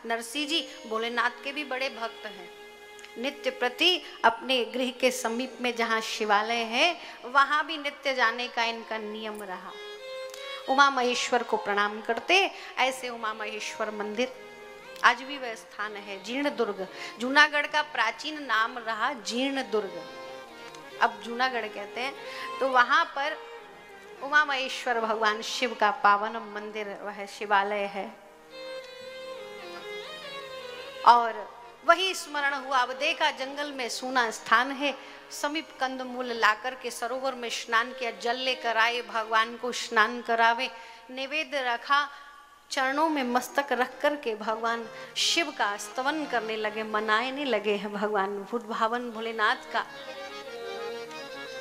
नरसिंह जी भोलेनाथ के भी बड़े भक्त हैं। नित्य प्रति अपने गृह के समीप में जहाँ शिवालय है वहाँ भी नित्य जाने का इनका नियम रहा। उमा महेश्वर को प्रणाम करते। ऐसे उमा महेश्वर मंदिर आज भी वह स्थान है जीर्ण दुर्ग। जूनागढ़ का प्राचीन नाम रहा जीर्ण दुर्ग, अब जूनागढ़ कहते हैं। तो वहां पर उमा महेश्वर भगवान शिव का पावन मंदिर वह शिवालय है। और वही स्मरण हुआ। अब देखा जंगल में सूना स्थान है, समीप कंदमूल लाकर के सरोवर में स्नान किया, जल लेकर आए, भगवान को स्नान करावे, नैवेद्य रखा, चरणों में मस्तक रख कर के भगवान शिव का स्तवन करने लगे, मनाने लगे हैं भगवान भूत भावन भोलेनाथ का।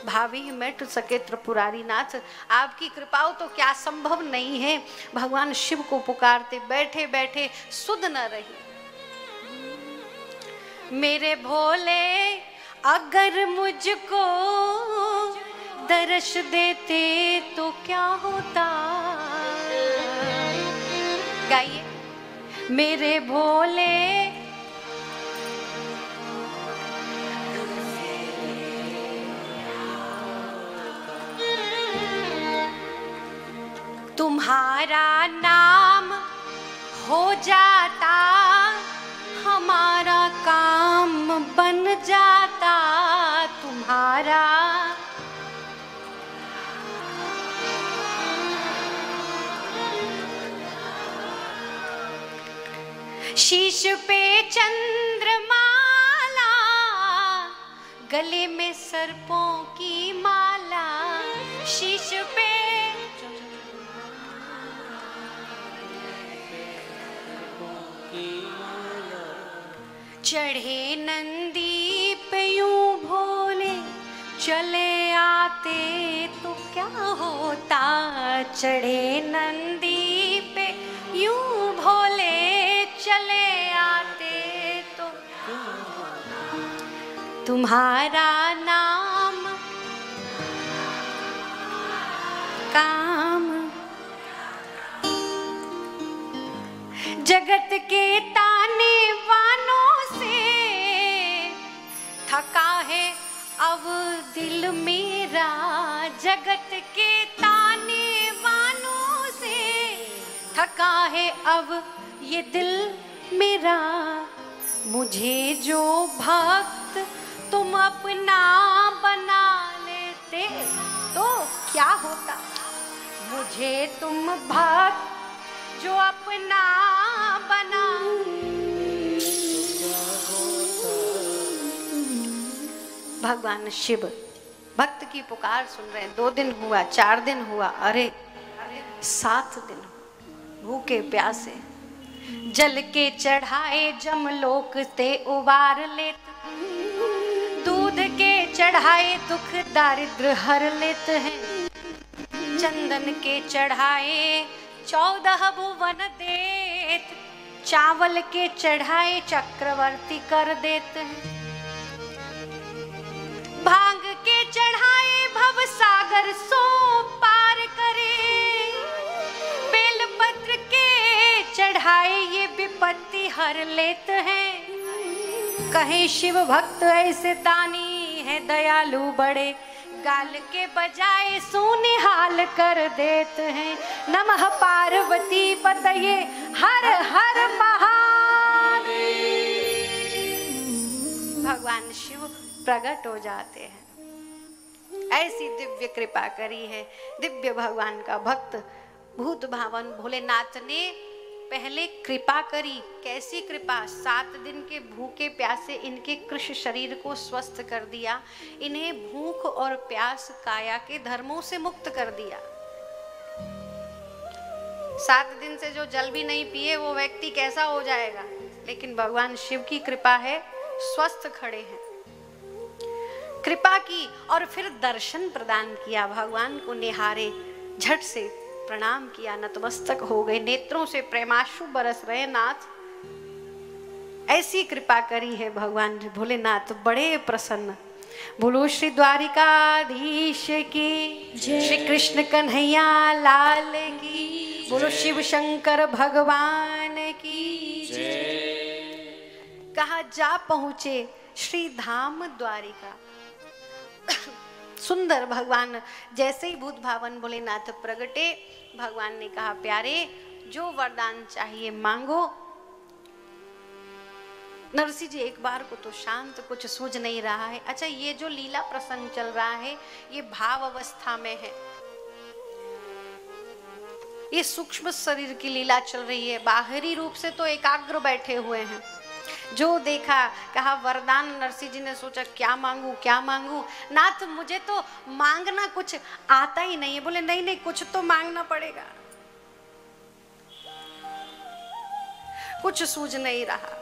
भावी मिट सके त्रिपुरारी नाथ, आपकी कृपा हो तो क्या संभव नहीं है। भगवान शिव को पुकारते बैठे बैठे सुध न रही। मेरे भोले अगर मुझको दर्श देते तो क्या होता। गाइए। मेरे भोले तुम्हारा नाम हो जाता, हमारा काम बन जाता। तुम्हारा शीश पे चंद्रमाला, गले में सर्पों की माला। शीश पे चढ़े नंदी पे यूं भोले चले आते तो क्या होता। चढ़े नंदी पे यूं भोले चले आते तो तुम्हारा नाम काम। जगत के ताने वानों थका है अब दिल मेरा। जगत के ताने वानों से थका है अब ये दिल मेरा। मुझे जो भक्त तुम अपना बना लेते तो क्या होता। मुझे तुम भक्त जो अपना बना भगवान शिव भक्त की पुकार सुन रहे हैं। 2 दिन हुआ, 4 दिन हुआ, अरे 7 दिन भूखे प्यासे। जल के चढ़ाए जमलोक ते उबार लेत, दूध के चढ़ाए दुख दारिद्र हर लेत हैं। चंदन के चढ़ाए 14 भुवन देत, चावल के चढ़ाए चक्रवर्ती कर देत हैं। भांग के चढ़ाए भव सागर सो पार करे, बेलपत्र के चढ़ाए ये विपत्ति हर लेत हैं। कहे शिव भक्त ऐसे दानी है दयालु बड़े, गाल के बजाय सुनिहाल कर देते हैं। नमः पार्वती पतये हर हर महादेव। भगवान शिव प्रकट हो जाते हैं। ऐसी दिव्य कृपा करी है। दिव्य भगवान का भक्त भूत भावन भोलेनाथ ने पहले कृपा करी। कैसी कृपा। 7 दिन के भूखे प्यासे इनके कृश शरीर को स्वस्थ कर दिया, इन्हें भूख और प्यास काया के धर्मों से मुक्त कर दिया। 7 दिन से जो जल भी नहीं पिए वो व्यक्ति कैसा हो जाएगा। लेकिन भगवान शिव की कृपा है, स्वस्थ खड़े हैं। कृपा की और फिर दर्शन प्रदान किया। भगवान को निहारे, झट से प्रणाम किया, नतमस्तक हो गए, नेत्रों से प्रेमाश्रु बरस रहे। नाथ ऐसी कृपा करी है भगवान भोलेनाथ, बड़े प्रसन्न। बोलो श्री द्वारिकाधीश की, श्री कृष्ण कन्हैया लाल की, बोलो शिव शंकर भगवान की जय। कहा जा पहुंचे श्री धाम द्वारिका। सुंदर भगवान जैसे ही भूत भावन भोलेनाथ प्रगटे, भगवान ने कहा प्यारे जो वरदान चाहिए मांगो। नरसिंह जी एक बार को तो शांत, कुछ सूझ नहीं रहा है। अच्छा ये जो लीला प्रसंग चल रहा है ये भाव अवस्था में है, ये सूक्ष्म शरीर की लीला चल रही है। बाहरी रूप से तो एकाग्र बैठे हुए हैं। जो देखा कहा वरदान। नरसिंह जी ने सोचा क्या मांगू क्या मांगू। नाथ मुझे तो मांगना कुछ आता ही नहीं है। बोले नहीं नहीं कुछ तो मांगना पड़ेगा। कुछ सूझ नहीं रहा।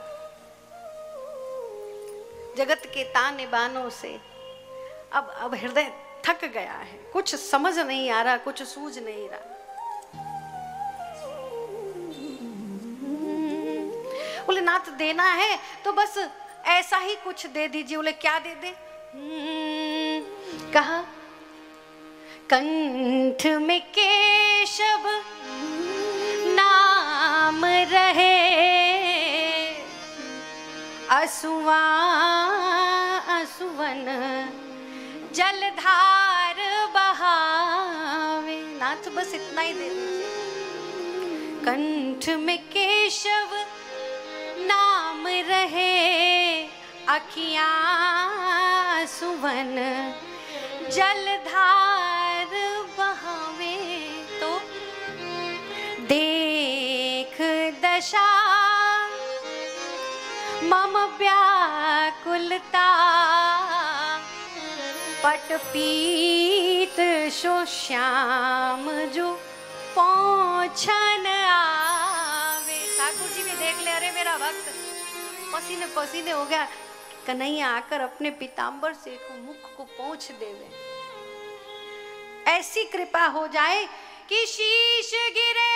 जगत के ताने बानों से अब हृदय थक गया है। कुछ समझ नहीं आ रहा, कुछ सूझ नहीं रहा। बोले नाथ देना है तो बस ऐसा ही कुछ दे दीजिए। बोले क्या दे दे? कहा कंठ में केशव नाम रहे, असुआ असुवन जलधार बहावे। नाथ बस इतना ही दे दीजिए। कंठ में केशव नाम रहे, अखियां सुवन जलधार बहावे। तो देख दशा मम व्याकुलता, पट पीत शो श्याम जो पहुंचन आवे। ठाकुर जी भी देख ले, अरे मेरा भक्त पसीने पसीने हो गया। कन्हैया आकर अपने पीतांबर से मुख को पहुंच देवे। ऐसी कृपा हो जाए कि शीश गिरे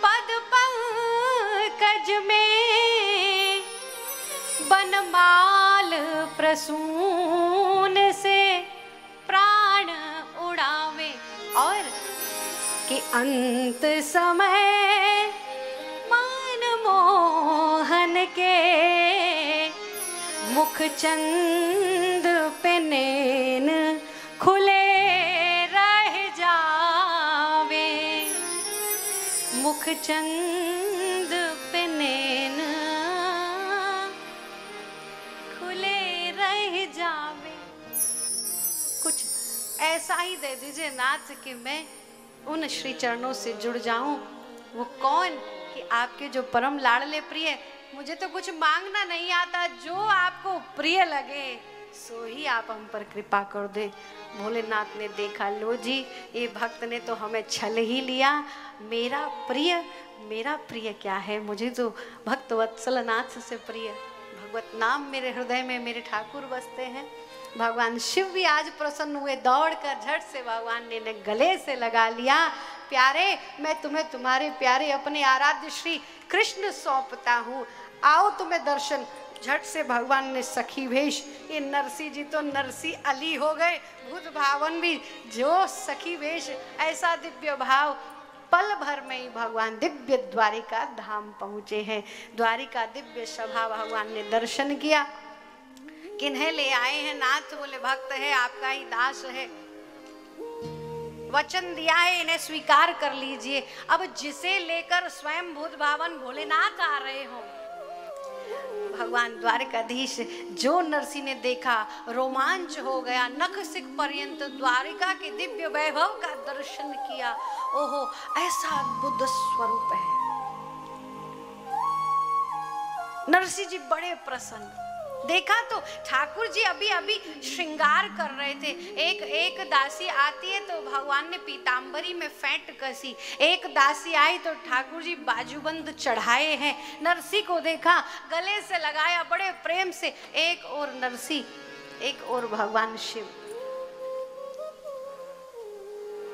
पद पंकज में, बनमाल प्रसून से प्राण उड़ावे। और कि अंत समय मान मोहन के, मुख चंद पे नैन खुले रह जावे। मुख चंद पे नैन खुले रह जावे। कुछ ऐसा ही दे दीजिए नाथ कि मैं उन श्री चरणों से जुड़ जाऊं। वो कौन कि आपके जो परम लाडले प्रिय। मुझे तो कुछ मांगना नहीं आता, जो आपको प्रिय लगे सो ही आप हम पर कृपा कर दे। भोलेनाथ ने देखा, लो जी ये भक्त ने तो हमें छल ही लिया। मेरा प्रिय क्या है? मुझे तो भक्त वत्सल नाथ से प्रिय भगवत नाम मेरे हृदय में मेरे ठाकुर बसते हैं। भगवान शिव भी आज प्रसन्न हुए। दौड़कर झट से भगवान ने गले से लगा लिया। प्यारे मैं तुम्हें तुम्हारे प्यारे अपने आराध्य श्री कृष्ण सौंपता हूँ, आओ तुम्हें दर्शन। झट से भगवान ने सखी वेश। ये नरसिंह जी तो नरसिंह अली हो गए। भूत भावन भी जो सखी वेश, ऐसा दिव्य भाव। पल भर में ही भगवान दिव्य द्वारिका धाम पहुँचे हैं। द्वारिका दिव्य सभा भगवान ने दर्शन किया। किन्हें ले आए हैं नाथ? बोले भक्त है, आपका ही दास है, वचन दिया है, इन्हें स्वीकार कर लीजिए। अब जिसे लेकर स्वयं भूत भावन भोलेनाथ आ रहे हो, भगवान द्वारकाधीश जो नरसिंह ने देखा रोमांच हो गया। नख सिख पर्यंत द्वारिका के दिव्य वैभव का दर्शन किया। ओहो ऐसा अद्भुत स्वरूप है। नरसिंह जी बड़े प्रसन्न। देखा तो ठाकुर जी अभी अभी श्रृंगार कर रहे थे। एक दासी आती है तो भगवान ने पीतांबरी में फेंट कसी। एक दासी आई तो ठाकुर जी बाजूबंद चढ़ाए हैं। नरसिंह को देखा, गले से लगाया बड़े प्रेम से। एक और नरसिंह, एक और भगवान शिव।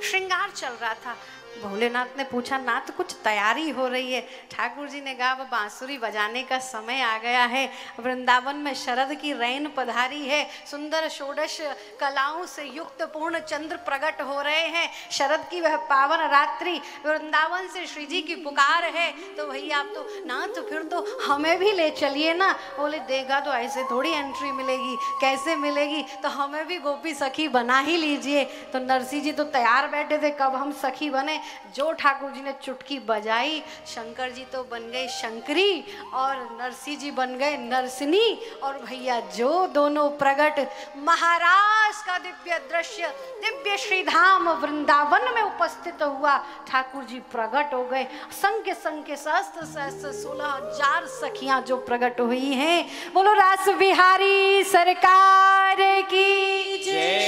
श्रृंगार चल रहा था। भोलेनाथ ने पूछा, नाथ कुछ तैयारी हो रही है। ठाकुर जी ने कहा, अब बांसुरी बजाने का समय आ गया है। वृंदावन में शरद की रैन पधारी है, सुंदर षोडश कलाओं से युक्त पूर्ण चंद्र प्रकट हो रहे हैं। शरद की वह पावन रात्रि, वृंदावन से श्री जी की पुकार है। तो भैया आप तो नाथ फिर तो हमें भी ले चलिए ना। बोले, देगा तो ऐसे थोड़ी एंट्री मिलेगी, कैसे मिलेगी, तो हमें भी गोपी सखी बना ही लीजिए। तो नरसिंह जी तो तैयार बैठे थे, कब हम सखी बने। जो ठाकुर जी ने चुटकी बजाई, शंकर जी तो बन गए शंकरी और नरसिंह जी बन गए नरसिनी। और भैया जो दोनों प्रगट, महाराज का दिव्य दृश्य, दिव्य श्रीधाम वृंदावन में उपस्थित हुआ। ठाकुर जी प्रगट हो गए, संख्य संख्य सहस्त्र सहस्त्र 16,000 सखियां जो प्रगट हुई हैं। बोलो रास बिहारी सरकार की जय।